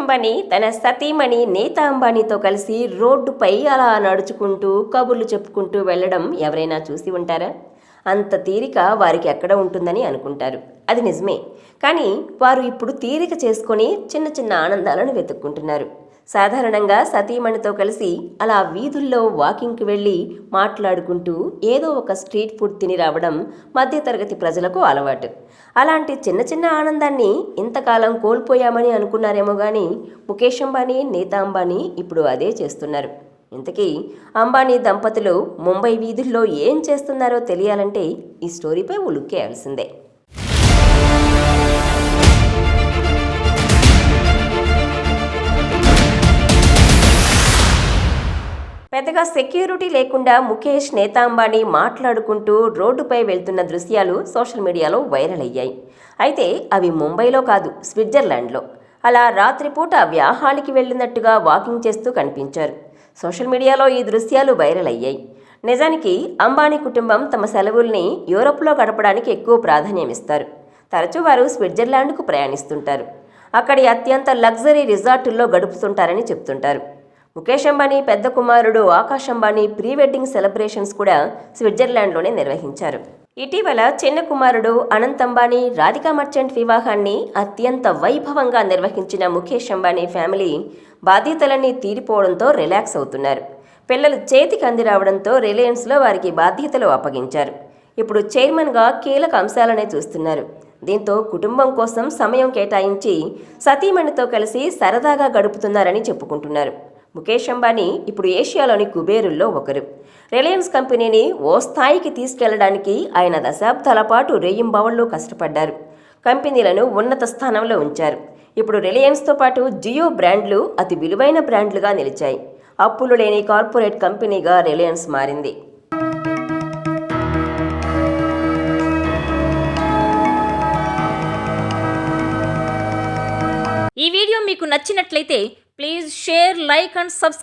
అంబానీ తన సతీమణి నీతా అంబానీతో కలిసి రోడ్డుపై అలా నడుచుకుంటూ కబుర్లు చెప్పుకుంటూ వెళ్ళడం ఎవరైనా చూసి ఉంటారా? అంత తీరిక వారికి ఎక్కడ ఉంటుందని అనుకుంటారు. అది నిజమే. కానీ వారు ఇప్పుడు తీరిక చేసుకొని చిన్న చిన్న ఆనందాలను వెతుక్కుంటున్నారు. సాధారణంగా సతీమణితో కలిసి అలా వీధుల్లో వాకింగ్కి వెళ్ళి మాట్లాడుకుంటూ ఏదో ఒక స్ట్రీట్ ఫుడ్ తిని రావడం మధ్యతరగతి ప్రజలకు అలవాటు. అలాంటి చిన్న చిన్న ఆనందాన్ని ఇంతకాలం కోల్పోయామని అనుకున్నారేమో కానీ ముఖేష్ అంబానీ, నీతా అంబానీ ఇప్పుడు అదే చేస్తున్నారు. ఇంతకీ అంబానీ దంపతులు ముంబై వీధుల్లో ఏం చేస్తున్నారో తెలియాలంటే ఈ స్టోరీపై ఓ లుక్ వేయాల్సిందే. పెద్దగా సెక్యూరిటీ లేకుండా ముఖేష్, నీతా అంబానీ మాట్లాడుకుంటూ రోడ్డుపై వెళ్తున్న దృశ్యాలు సోషల్ మీడియాలో వైరల్ అయ్యాయి. అయితే అవి ముంబైలో కాదు, స్విట్జర్లాండ్లో. అలా రాత్రిపూట వ్యాహానికి వెళ్ళినట్టుగా వాకింగ్ చేస్తూ కనిపించారు. సోషల్ మీడియాలో ఈ దృశ్యాలు వైరల్ అయ్యాయి. నిజానికి అంబానీ కుటుంబం తమ సెలవుల్ని యూరోప్లో గడపడానికి ఎక్కువ ప్రాధాన్యమిస్తారు. తరచూ వారు స్విట్జర్లాండ్కు ప్రయాణిస్తుంటారు. అక్కడి అత్యంత లగ్జరీ రిసార్టుల్లో గడుపుతుంటారని చెప్తుంటారు. ముఖేష్ అంబానీ పెద్ద కుమారుడు Akash Ambani pre wedding celebrations కూడా స్విట్జర్లాండ్లోనే నిర్వహించారు. ఇటీవల చిన్న కుమారుడు అనంత్ అంబానీ, రాధికా మర్చెంట్ వివాహాన్ని అత్యంత వైభవంగా నిర్వహించిన ముఖేష్ అంబానీ ఫ్యామిలీ బాధ్యతలన్నీ తీరిపోవడంతో రిలాక్స్ అవుతున్నారు. పిల్లలు చేతికి అంది రావడంతో రిలయన్స్లో వారికి బాధ్యతలు అప్పగించారు. ఇప్పుడు చైర్మన్గా కీలక అంశాలనే చూస్తున్నారు. దీంతో కుటుంబం కోసం సమయం కేటాయించి సతీమణితో కలిసి సరదాగా గడుపుతున్నారని చెప్పుకుంటున్నారు. ముఖేష్ అంబానీ ఇప్పుడు ఏషియాలోని కుబేరుల్లో ఒకరు. రిలయన్స్ కంపెనీని ఓ స్థాయికి తీసుకెళ్లడానికి ఆయన దశాబ్దాల పాటు రేయింబవళ్లు కష్టపడ్డారు. కంపెనీలను ఉన్నత స్థానంలో ఉంచారు. ఇప్పుడు రిలయన్స్తో పాటు జియో బ్రాండ్లు అతి విలువైన బ్రాండ్లుగా నిలిచాయి. అప్పులు లేని కార్పొరేట్ కంపెనీగా రిలయన్స్ మారింది. ఈ వీడియో మీకు నచ్చినట్లయితే please share, like and subscribe.